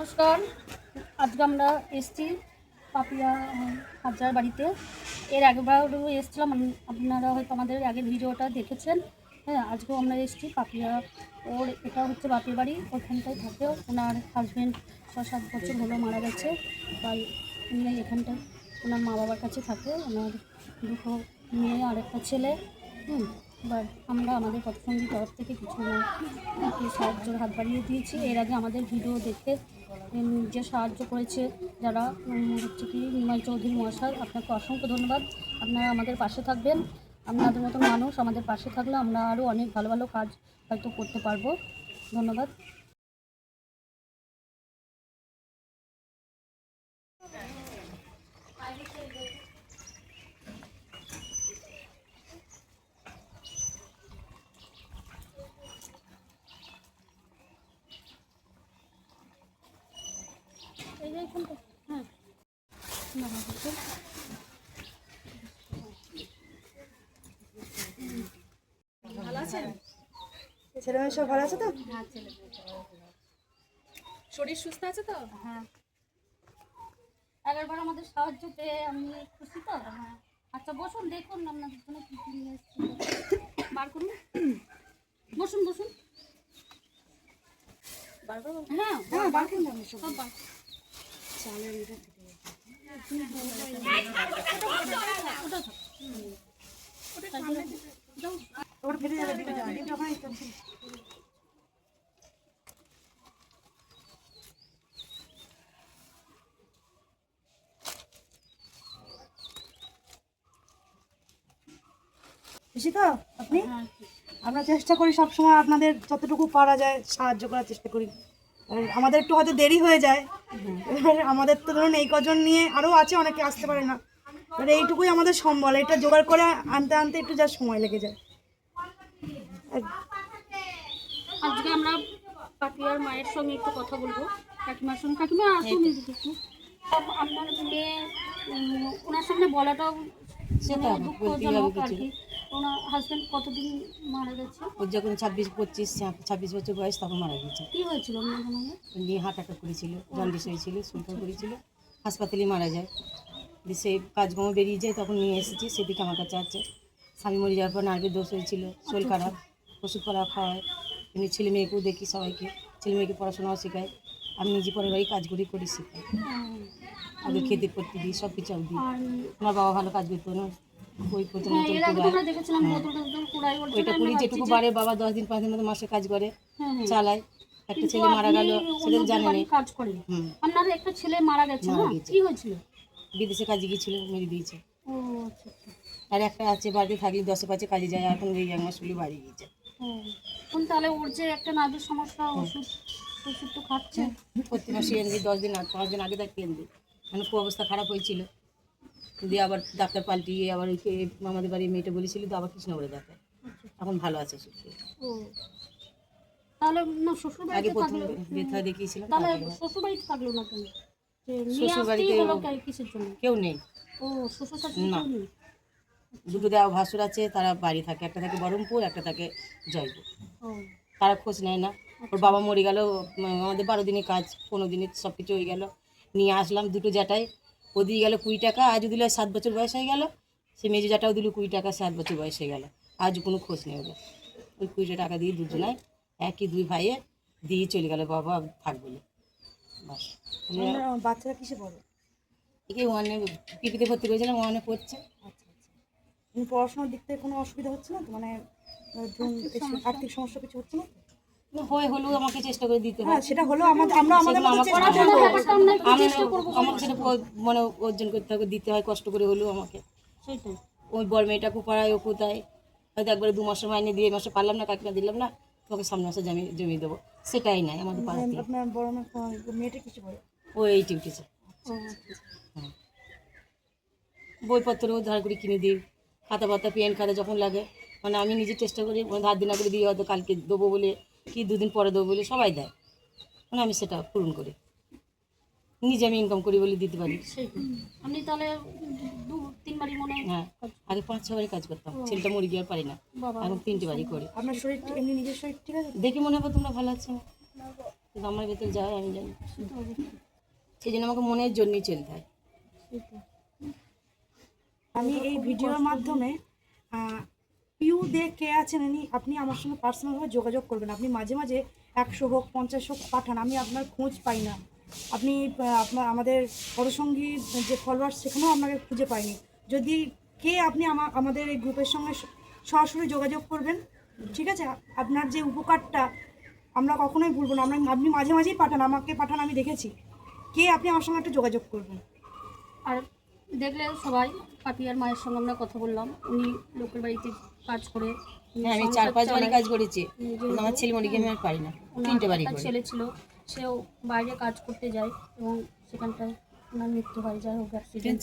নমস্কার। আজকে আমরা এসেছি পাপিয়া হাজার বাড়িতে। এর আগেবারও এসেছিলাম, আপনারা হয়তো আমাদের আগের ভিডিওটা দেখেছেন। হ্যাঁ, আজকেও আমরা এসেছি পাপিয়া। এটা হচ্ছে বাপের বাড়ি, ওখানটায় থাকে। ওনার হাজব্যান্ড 6-7 বছর হলো মারা গেছে, তাই উনি এখানটায় ওনার মা বাবার কাছে থাকে। ওনার দুটো মেয়ে আর একটা ছেলে। এবার আমরা আমাদের পথসঙ্গী তরফ থেকে কিছু ওনাকে সাহায্যের হাত বাড়িয়ে দিয়েছি। এর আগে আমাদের ভিডিও দেখে যে সাহায্য করেছে যারা হচ্ছে কি নিমাই চৌধুরী মহাশয়, আপনাকে অসংখ্য ধন্যবাদ। আপনারা আমাদের পাশে থাকবেন। আপনাদের মতন মানুষ আমাদের পাশে থাকলে আমরা আরও অনেক ভালো ভালো কাজ হয়তো করতে পারবো। ধন্যবাদ। এই যে এখানটা, হ্যাঁ, ভালো আছেন? ছেলেমেয়ে সব ভালো আছে তো? হ্যাঁ, শরীর সুস্থ আছে তো? হ্যাঁ, আগেরবার আমাদের সাহায্য পেয়ে আমি খুশি তো। হ্যাঁ, আচ্ছা বসুন, দেখুন আপনাদের জন্য কী কী নিয়ে এসেছি। বার করুন, বসুন বসুন। হ্যাঁ হ্যাঁ, বার করুন আপনি সব। সব বার। চালের এটা ওটা ফেটে যাবে, ডিমটা ওখানে তো। খুশি তো আপনি? আমরা চেষ্টা করি সবসময় আপনাদের যতটুকু পারা যায় সাহায্য করার চেষ্টা করি। আর আমাদের একটু হয়তো দেরি হয়ে যায়, এবার আমাদের তো ধরুন এই কজন নিয়ে আরও আছে, অনেকে আসতে পারে না। এবার এইটুকুই আমাদের সম্বল, এটা জোগাড় করে আনতে আনতে একটু যা সময় লেগে যায়। আজকে আমরা পাপিয়ার মায়ের সঙ্গে একটু কথা বলবো, কাকিমার সঙ্গে। কাকিমা আসুন এদিকে একটু। আপনার মেয়ে ওনার সামনে বলাটাও দুঃখজনক আর কি। ওনার হাজব্যান্ড কতদিন মারা গেছে? ওর যখন 26 বছর বয়স তখন মারা গেছে। কী হয়েছিল ওনার জানালে? নিয়ে হার্ট অ্যাটাক করেছিল, জন্ডিস হয়েছিল, সুগার করেছিল, হাসপাতালে মারা যায়। দিয়ে সেই কাজকর্ম বেরিয়ে যায়, তখন নিয়ে এসেছি। সেদিকে আমার কাছে আছে। স্বামী মরে যাওয়ার পর নার্ভের দোষ হয়েছিল, শরীর খারাপ, ওষুধপলা খাওয়ায়। এমনি ছেলে মেয়েকেও দেখি, সবাইকে ছেলে মেয়েকে পড়াশোনাও শেখায়। আমি নিজে পরের বাড়ি কাজ করি শেখাই, ওদের খেতে করতে দিই, সব কিছু আমি দিই। আর আমার বাবা ভালো কাজ করতো না, ওই প্রথম হ্যাঁ, এর আগে তো আমরা দেখেছিলাম বোতল টোতল কুড়াই, ওর ওইটা জন্য করি আমরা যেটুকু ভাবছি বাড়ে। বাবা 10 দিন 5 দিন মতো মাসে কাজ করে, হ্যাঁ, চালায়। একটা কিন্তু ছেলে মারা গেল, আপনি সেটা অন্যদের জানে বাড়ির না। কাজ করেন। হুম, আপনার একটা ছেলে মারা গেছে না? মারা গেছে। কি হয়েছিল? বিদেশে কাজে গিয়েছিল, মেরে দিয়েছে। ও আচ্ছা আচ্ছা। আর একটা আছে বাড়িতে থাকলে 10-এ 5-এ কাজে যায়, এখন এই 1 মাস হলে বাড়ি গিয়েছে। ও, এখন তাহলে ওর যে একটা নার্ভের সমস্যা, ওষুধ ওষুধ তো খাচ্ছে। প্রতি মাসে এনে 10 দিন 5 দিন আগে থাকতে এনে দিই। মানে খুব অবস্থা খারাপ হয়েছিল, দিয়ে আবার ডাক্তার পাল্টিয়ে আবার আমাদের বাড়ির মেয়েটা বলেছিল, তো আবার কৃষ্ণনগরে ডাক্তার। এখন ভালো আছে সুস্থ। ও, তাহলে না শ্বশুর আগে বাড়িতে প্রথম থাকলো, ব্যথা দেখিয়েছিলাম, তাহলে তারপরে শ্বশুর বাড়িতে থাকলো না কেন? যে নিয়ে শ্বশুর আসতেই বাড়িতে হলো কিসের জন্য? কেউ নেই। ও, শ্বশুর শাশুড়ি না। কেউ নেই? দুটো দেওয়া ভাসুর আছে, তারা বাড়ি থাকে। একটা থাকে বহরমপুর, একটা থাকে জয়পুর। ও তারা খোঁজ নেয় না। ওর বাবা মরে গেল, আমাদের 12 দিনের কাজ 15 দিনে সব কিছু হয়ে গেল। নিয়ে আসলাম দুটো জ্যাঠাই, ও দিয়ে গেল 20 টাকা। আজও দিল, 7 বছর বয়স হয়ে গেল। সে মেজো জ্যাঠাও দিল 20 টাকা, 7 বছর বয়স হয়ে গেল। আজও কোনো খোঁজ নেই ওদের। ওই 20 টাকা দিয়ে দুজনায়, একই 2 ভাইয়ে দিয়ে চলে গেল, বাবা থাক বলে। বাস। বাচ্চারা কিসে পড়ে? একে ওয়ানে পিপিতে ভর্তি করেছিলাম, ওয়ানে পড়ছে। আচ্ছা আচ্ছা। পড়াশোনার দিক থেকে কোনো অসুবিধা হচ্ছে না তো? মানে ধরুন আর্থিক সমস্যা কিছু হচ্ছে না তো? হলেও আমাকে চেষ্টা করে দিতে হ্যাঁ, হয়। সেটা হলো আমরা আমাদের সেগুলো মতো আমার চেষ্টা পড়াশোনা করবো। ব্যাপারটা আমরা একটু চেষ্টা করবো। আমাকে সেটা মানে অর্জন করতে হবে, দিতে হয়, কষ্ট করে হলেও আমাকে। সেটাই। ওই বড় মেয়েটাকে পড়ায়, ও কোথায় হয়তো একবারে 2 মাসের মাইনে দিয়ে, এই মাসে পারলাম না, কাকিমা দিলাম না, তোকে সামনে মাসে জমিয়ে দেবো। সেটাই নাই আমাদের পাড়াতে। আপনার বড় মেয়েটা কিসে পড়ে? ও এই টিউটিছে। ও, বইপত্রও ধার করে কিনে দিই, খাতা পাতা পেন খাতা যখন লাগে। মানে আমি নিজে চেষ্টা করি, মানে ধার দিনা করে দিই, হয়তো কালকে দেবো বলে, কি 2 দিন পরে দেবো বলে সবাই দেয়। মানে আমি সেটা পূরণ করি, নিজে আমি ইনকাম করি বলে দিতে পারি। সেটাই। আপনি তাহলে 2-3 বাড়ি মনে হয় হ্যাঁ, আগে 5-6 বাড়ি কাজ করতাম, ছেলেটা মরে গিয়ে আর পারি না, বাবা। এখন 3টে বাড়ি করি। আপনার শরীর এমনি নিজের শরীর ঠিক আছে? দেখে মনে হবে তোমরা ভালো আছো। কিন্তু আমার ভেতর যায় আমি জানি, সেই জন্য আমাকে মনের জন্যই চলতে হয়। আমি এই ভিডিওর মাধ্যমে পিউ দে কে আছেন আপনি আমার সঙ্গে পার্সোনালভাবে যোগাযোগ করবেন। আপনি মাঝে মাঝে 100 হোক 50 হোক পাঠান, আমি আপনার খোঁজ পাই না। আপনি আপনার আমাদের হরসঙ্গী যে ফলোয়ার্স সেখানেও আপনাকে খুঁজে পাইনি। যদি কে আপনি আমাদের এই গ্রুপের সঙ্গে সরাসরি যোগাযোগ করবেন, ঠিক আছে? আপনার যে উপকারটা আমরা কখনোই ভুলবো না। আপনি মাঝে মাঝেই পাঠান, আমাকে পাঠান, আমি দেখেছি। কে আপনি আমার সঙ্গে একটু যোগাযোগ করবেন। আর দেখলে সবাই পাপিয়ার মায়ের সঙ্গে আমরা কথা বললাম, উনি লোকের বাড়িতে কাজ করে হ্যাঁ, আমি 4-5 বাড়ি কাজ করেছি, কিন্তু আমার ছেলে মরিকে আমি আর পারি না। 3টে বাড়ি একটা করে। ছেলে ছিল, সেও বাইরে কাজ করতে যায় এবং সেখানটায় ওনার মৃত্যু হয়, যাই হোক অ্যাক্সিডেন্ট।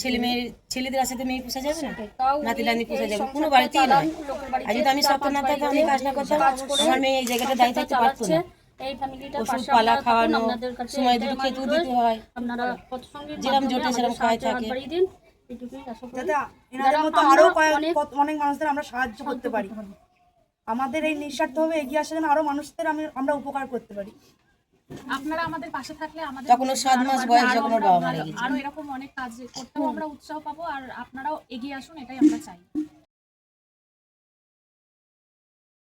ছেলেদের আসাতে মেয়ে পোষা যাবে না, তাও নাতি নাতনি পোষা যাবে, কোনো সংসারটা বাড়িতেই চালান, নয়। লোকের আর বাড়িতে যদি আমি শক্ত না থাকতাম, আমি কাজ না করতাম, কাজ করে আমার মেয়ে এই জায়গাটা দায়িত্ব থাকতে পারতো চালাচ্ছে। না। এই ফ্যামিলিটা ওষুধ পাশে পালা আপনারা থাকুন, খাওয়ানো, আপনাদের কাছে সময় এটাই দুটো আমার খেতেও request। দিতে হয়। আপনারা পথসঙ্গীর যেরকম মাধ্যমে জোটে আমাদের সেরকম খাওয়াই সাহায্যের হাত থাকে। বাড়িয়ে দিন, এটুকুই আশা করি। দাদা, এনাদের যারা মতো আমরা আরো অনেক অনেক মানুষদের আমরা সাহায্য করতে পারি। আমাদের এই নিঃস্বার্থভাবে এগিয়ে আসা যেন আরো মানুষদের আমরা উপকার করতে পারি। আপনারা আমাদের পাশে থাকলে আমাদের তখন ওর 7 মাস বয়স, যখন ওর বাবা মারা গেছে। আরো এরকম অনেক কাজ করতেও আমরা উৎসাহ পাবো, আর আপনারাও এগিয়ে আসুন, এটাই আমরা চাই।